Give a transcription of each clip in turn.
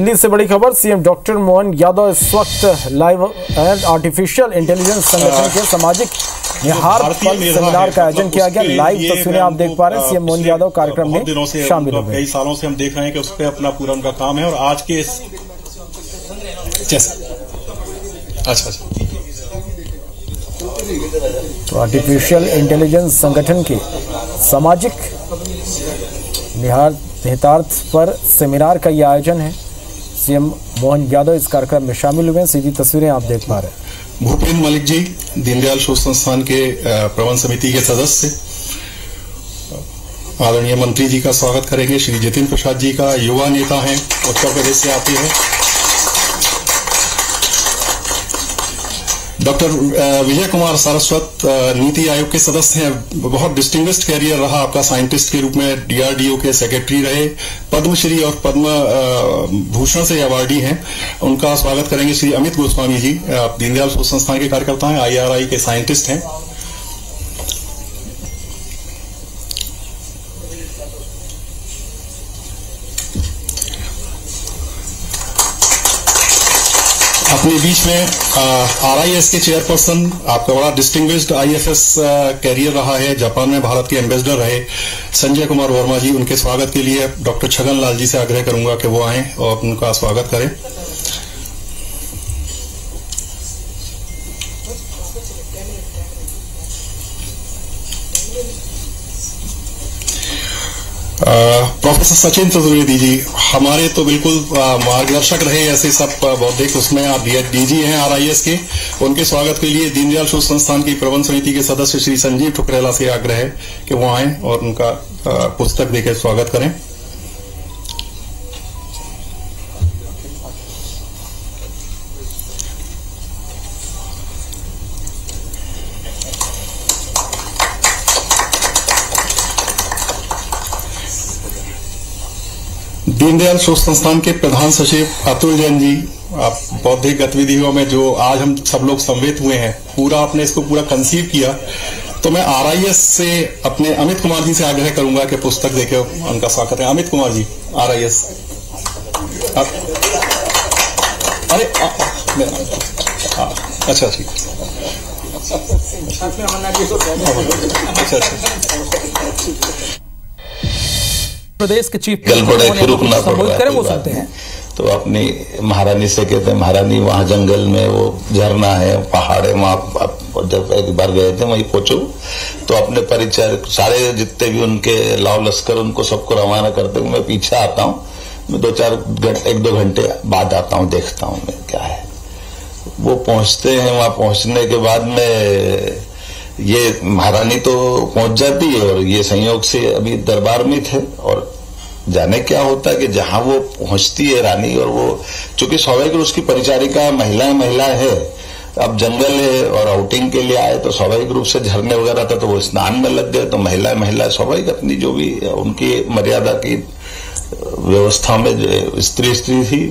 दिल्ली से बड़ी खबर। सीएम डॉक्टर मोहन यादव इस वक्त लाइव एंड आर्टिफिशियल इंटेलिजेंस संगठन के सामाजिक निहार पर सेमिनार का आयोजन किया गया। लाइव तस्वीरें आप देख पा रहे हैं। सीएम मोहन यादव कार्यक्रम में शामिल हुए। कई सालों से हम देख रहे हैं कि उस पर अपना पूरा उनका काम है और आज के अच्छा तो आर्टिफिशियल इंटेलिजेंस संगठन के सामाजिक निहितार्थ पर सेमिनार का यह आयोजन है। सीएम मोहन यादव इस कार्यक्रम में शामिल हुए। सीधी तस्वीरें आप देख पा रहे हैं। भूपेंद्र मलिक जी दीनदयाल शोध संस्थान के प्रबंध समिति के सदस्य, आदरणीय मंत्री जी का स्वागत करेंगे। श्री जितिन प्रसाद जी का युवा नेता हैं, उत्तर प्रदेश से आते हैं। डॉक्टर विजय कुमार सारस्वत नीति आयोग के सदस्य हैं। बहुत डिस्टिंग्विश्ड कैरियर रहा आपका साइंटिस्ट के रूप में। डीआरडीओ के सेक्रेटरी रहे, पद्मश्री और पद्म भूषण से अवार्डी हैं। उनका स्वागत करेंगे। श्री अमित गोस्वामी जी दीनदयाल शोध संस्थान के कार्यकर्ता हैं, IRI के साइंटिस्ट हैं। अपने बीच में RIS के चेयरपर्सन, आपका बड़ा डिस्टिंग्विश्ड IFS कैरियर रहा है, जापान में भारत के एम्बेसडर रहे, संजय कुमार वर्मा जी, उनके स्वागत के लिए डॉक्टर छगन लाल जी से आग्रह करूंगा कि वो आएं और उनका स्वागत करें। प्रोफेसर सचिन चतुर्वेदी जी हमारे तो बिल्कुल मार्गदर्शक रहे, ऐसे सब बौद्धिक उसमें आप DG हैं RIS के। उनके स्वागत के लिए दीनदयाल शोध संस्थान की प्रबंध समिति के सदस्य श्री संजीव ठुकरेला से आग्रह है कि वो आएं और उनका पुस्तक देकर स्वागत करें। दीनदयाल शोध संस्थान के प्रधान सचिव अतुल जैन जी, आप बौद्धिक गतिविधियों में जो आज हम सब लोग सम्मिलित हुए हैं, पूरा आपने इसको पूरा कंसीव किया, तो मैं RIS से अपने अमित कुमार जी से आग्रह करूंगा कि पुस्तक देके उनका स्वागत है। अमित कुमार जी RIS। अरे अच्छा ठीक, प्रदेश के चीफ गलबड़े फिर रुकना पड़ रहा है। तो अपनी महारानी से कहते हैं, महारानी वहाँ जंगल में वो झरना है, पहाड़ है, वहाँ जब एक बार गए थे वहीं पहुंचो तो अपने परिचय सारे जितने भी उनके लाव लश्कर उनको सबको रवाना करते हुए मैं पीछे आता हूँ। मैं 1-2 घंटे बाद आता हूँ, देखता हूँ मैं क्या है। वो पहुंचते हैं, वहां पहुंचने के बाद में ये महारानी तो पहुंच जाती है और ये संयोग से अभी दरबार में थे और जाने क्या होता है कि जहां वो पहुंचती है रानी, और वो चूंकि स्वाभाविक उसकी परिचारिका महिला है, अब जंगल है और आउटिंग के लिए आए तो स्वाभाविक रूप से झरने वगैरह था तो वो स्नान में लग गए। तो महिला स्वाभाविक अपनी जो भी उनकी मर्यादा की व्यवस्था में स्त्री थी।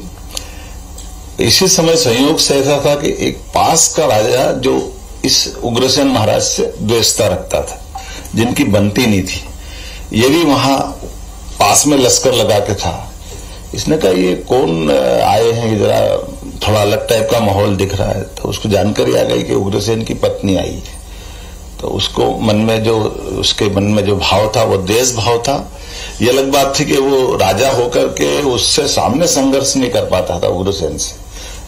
इसी समय संयोग से ऐसा था कि एक पास का राजा जो इस उग्रसेन महाराज से द्वेषता रखता था, जिनकी बनती नहीं थी, ये भी वहां पास में लश्कर लगा के था। इसने कहा ये कौन आए हैं, जरा थोड़ा अलग टाइप का माहौल दिख रहा है। तो उसको जानकारी आ गई कि उग्रसेन की पत्नी आई है। तो उसको उसके मन में जो भाव था वो देश भाव था। ये अलग बात थी कि वो राजा होकर के उससे सामने संघर्ष नहीं कर पाता था उग्रसेन से,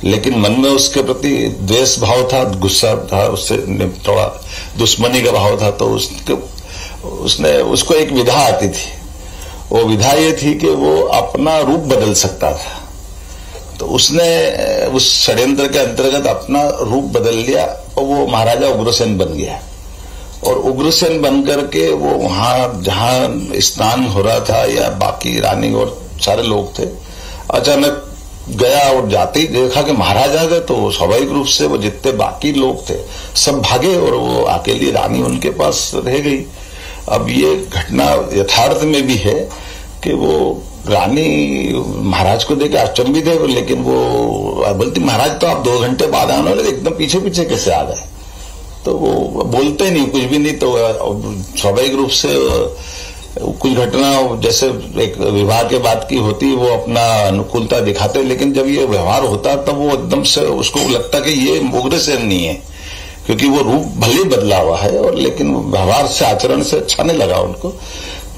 लेकिन मन में उसके प्रति द्वेष भाव था, गुस्सा था, उससे थोड़ा दुश्मनी का भाव था। तो उसको एक विधा आती थी। वो विधा ये थी कि वो अपना रूप बदल सकता था। तो उसने उस षड्यंत्र के अंतर्गत अपना रूप बदल लिया और वो महाराजा उग्रसेन बन गया। और उग्रसेन बनकर के वो वहां जहां स्नान हो रहा था या बाकी रानी और सारे लोग थे, अचानक गया और जाते ही देखा कि महाराज आ गए। तो स्वाभाविक रूप से वो जितने बाकी लोग थे सब भागे और वो अकेली रानी उनके पास रह गई। अब ये घटना यथार्थ में भी है कि वो रानी महाराज को देख अचंभित है, लेकिन वो बोलती महाराज तो आप 2 घंटे बाद आने वाले, एकदम पीछे पीछे कैसे आ गए। तो वो बोलते नहीं, कुछ भी नहीं। तो स्वाभाविक रूप से कुछ घटना जैसे एक विवाह के बाद की होती वो अपना अनुकूलता दिखाते, लेकिन जब ये व्यवहार होता तब वो एकदम से उसको लगता कि ये उग्रसेन नहीं है, क्योंकि वो रूप भले बदला हुआ है और लेकिन व्यवहार से आचरण से अच्छा नहीं लगा उनको।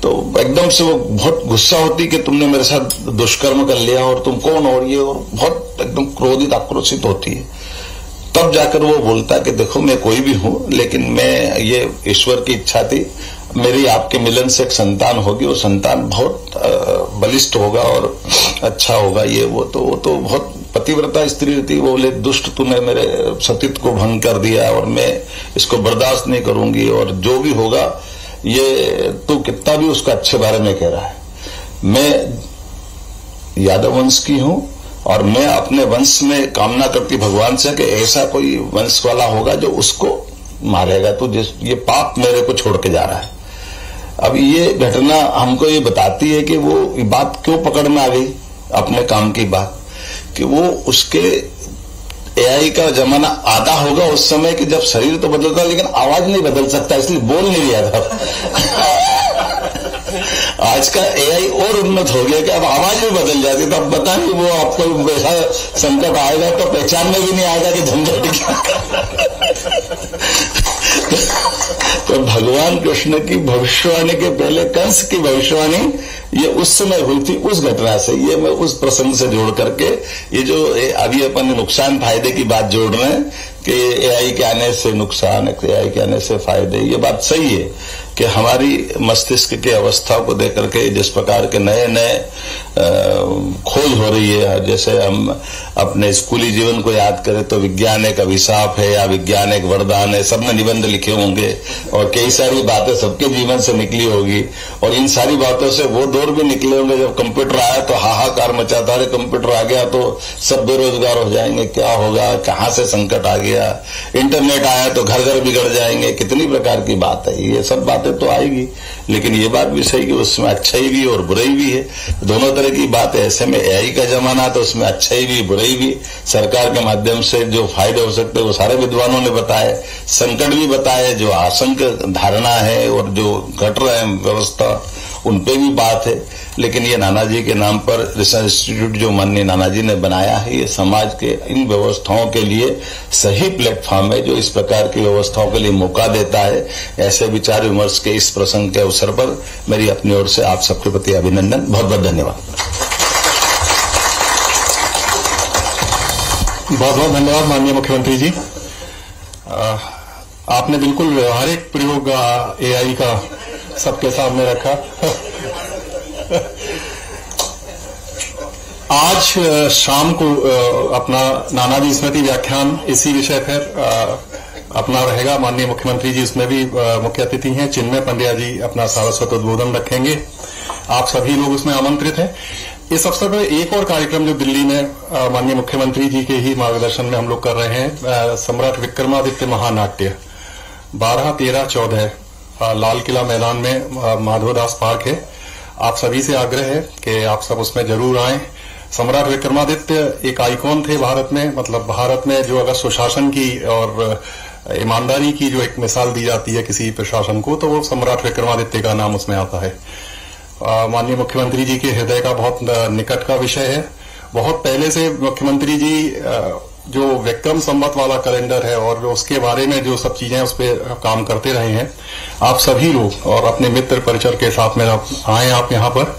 तो एकदम से वो बहुत गुस्सा होती कि तुमने मेरे साथ दुष्कर्म कर लिया और तुम कौन और ये, और बहुत एकदम क्रोधित आक्रोशित होती है। तब जाकर वो बोलता कि देखो मैं कोई भी हूं, लेकिन मैं ये ईश्वर की इच्छा थी, मेरी आपके मिलन से एक संतान होगी, वो संतान बहुत बलिष्ठ होगा और अच्छा होगा, ये वो तो बहुत पतिव्रता स्त्री थी। वो बोले दुष्ट तूने मेरे सतीत्व को भंग कर दिया और मैं इसको बर्दाश्त नहीं करूंगी, और जो भी होगा ये तू कितना भी उसका अच्छे बारे में कह रहा है। मैं यादव वंश की हूं और मैं अपने वंश में कामना करती भगवान से कि ऐसा कोई वंश वाला होगा जो उसको मारेगा, तो ये पाप मेरे को छोड़ के जा रहा है। अब ये घटना हमको ये बताती है कि वो बात क्यों पकड़ में आ गई, अपने काम की बात, कि वो उसके एआई का जमाना आधा होगा उस समय कि जब शरीर तो बदलता लेकिन आवाज नहीं बदल सकता, इसलिए बोल नहीं रहा था। आज का एआई और उन्नत हो गया कि अब आवाज भी बदल जाती है, तो अब बता नहीं वो आपको ऐसा संकट आएगा तो पहचान में भी नहीं आएगा कि झंझट क्या। तो भगवान कृष्ण की भविष्यवाणी के पहले कंस की भविष्यवाणी ये उस समय हुई थी, उस घटना से। ये मैं उस प्रसंग से जोड़ करके ये जो अभी अपन नुकसान फायदे की बात जोड़ रहे हैं कि एआई के आने से नुकसान, एआई के आने से फायदे, ये बात सही है कि हमारी मस्तिष्क की अवस्था को देख करके जिस प्रकार के नए नए खोज हो रही है, जैसे हम अपने स्कूली जीवन को याद करें तो विज्ञान एक अभिशाप है या विज्ञान एक वरदान है, सबने निबंध लिखे होंगे और कई सारी बातें सबके जीवन से निकली होगी, और इन सारी बातों से वो दौर भी निकले होंगे जब कंप्यूटर आया तो हाहाकार मचा था, अरे कंप्यूटर आ गया तो सब बेरोजगार हो जाएंगे, क्या होगा, कहां से संकट आ गया, इंटरनेट आया तो घर घर बिगड़ जाएंगे, कितनी प्रकार की बात है। ये सब बातें तो आएगी, लेकिन ये बात भी सही कि उसमें अच्छाई भी और बुराई भी है, दोनों तरह की बात है। ऐसे में एआई का जमाना तो उसमें अच्छाई भी बुराई भी, सरकार के माध्यम से जो फायदे हो सकते हैं वो सारे विद्वानों ने बताए, संकट भी बताए, जो आशंक धारणा है और जो घट रहे हैं व्यवस्था उन पे भी बात है। लेकिन ये नानाजी के नाम पर रिसर्च इंस्टीट्यूट जो माननीय नानाजी ने बनाया है, ये समाज के इन व्यवस्थाओं के लिए सही प्लेटफॉर्म है जो इस प्रकार की व्यवस्थाओं के लिए मौका देता है। ऐसे विचार विमर्श के इस प्रसंग के अवसर पर मेरी अपनी ओर से आप सबके प्रति अभिनंदन, बहुत बहुत धन्यवाद। बहुत बहुत धन्यवाद माननीय मुख्यमंत्री जी। आपने बिल्कुल व्यवहारिक प्रयोग एआई का सबके सामने रखा। आज शाम को अपना नानाजी स्मृति व्याख्यान इसी विषय पर अपना रहेगा। माननीय मुख्यमंत्री जी उसमें भी मुख्य अतिथि हैं, चिन्मय पंड्या जी अपना सारस्वत उद्बोधन रखेंगे। आप सभी लोग उसमें आमंत्रित हैं। इस अवसर पर एक और कार्यक्रम जो दिल्ली में माननीय मुख्यमंत्री जी के ही मार्गदर्शन में हम लोग कर रहे हैं, सम्राट विक्रमादित्य महानाट्य 12, 13, 14 लाल किला मैदान में माधवदास पार्क है। आप सभी से आग्रह है कि आप सब उसमें जरूर आएं। सम्राट विक्रमादित्य एक आइकॉन थे भारत में, मतलब भारत में जो अगर सुशासन की और ईमानदारी की जो एक मिसाल दी जाती है किसी प्रशासन को, तो वो सम्राट विक्रमादित्य का नाम उसमें आता है। माननीय मुख्यमंत्री जी के हृदय का बहुत निकट का विषय है। बहुत पहले से मुख्यमंत्री जी जो विक्रम संवत वाला कैलेंडर है और उसके बारे में जो सब चीजें उस पर काम करते रहे हैं। आप सभी लोग और अपने मित्र परिचर के साथ में आए आप यहाँ पर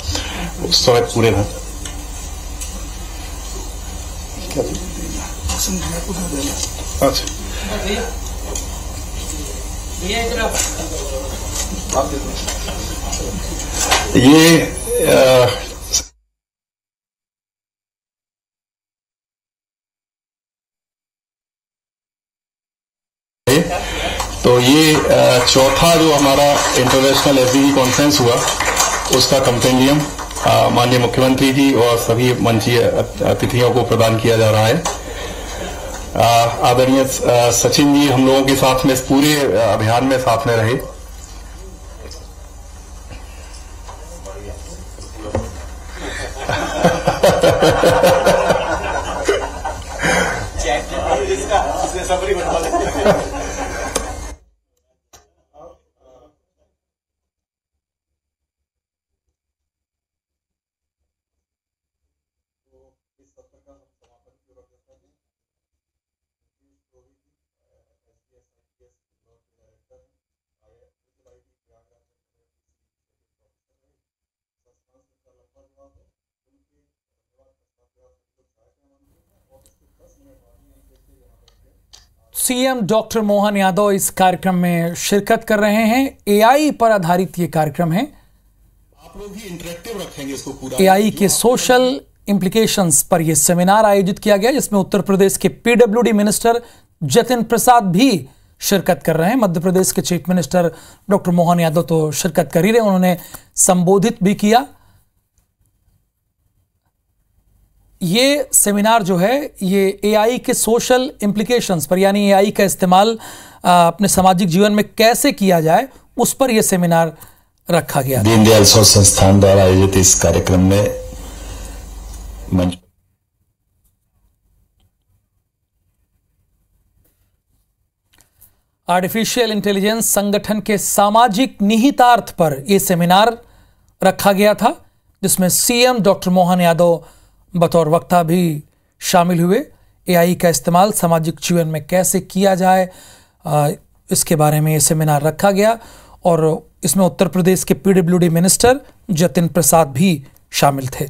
उस समय पूरे हैं। अच्छा तो ये चौथा जो हमारा इंटरनेशनल एसडीजी कॉन्फ्रेंस हुआ उसका कंपेंडियम माननीय मुख्यमंत्री जी और सभी मंचीय अतिथियों को प्रदान किया जा रहा है। आदरणीय सचिन जी हम लोगों के साथ में इस पूरे अभियान में साथ में रहे। सीएम डॉक्टर मोहन यादव इस कार्यक्रम में शिरकत कर रहे हैं। एआई पर आधारित ये कार्यक्रम है। आप लोग भी इंटरेक्टिव रखेंगे इसको पूरा। एआई के सोशल इम्प्लीकेशंस पर यह सेमिनार आयोजित किया गया, जिसमें उत्तर प्रदेश के पीडब्ल्यूडी मिनिस्टर जतिन प्रसाद भी शिरकत कर रहे हैं। मध्य प्रदेश के chief minister doctor Mohan Yadav तो शिरकत कर ही रहे, उन्होंने संबोधित भी किया। ये सेमिनार जो है ये एआई के सोशल इम्प्लीकेशंस पर, यानी एआई का इस्तेमाल अपने सामाजिक जीवन में कैसे किया जाए, उस पर यह सेमिनार रखा गया। दीनदयाल शोध संस्थान द्वारा आयोजित इस कार्यक्रम में मंच आर्टिफिशियल इंटेलिजेंस संगठन के सामाजिक निहितार्थ पर यह सेमिनार रखा गया था, जिसमें सीएम डॉक्टर मोहन यादव बतौर वक्ता भी शामिल हुए। एआई का इस्तेमाल सामाजिक जीवन में कैसे किया जाए, इसके बारे में यह सेमिनार रखा गया और इसमें उत्तर प्रदेश के पीडब्ल्यूडी मिनिस्टर जतिन प्रसाद भी शामिल थे।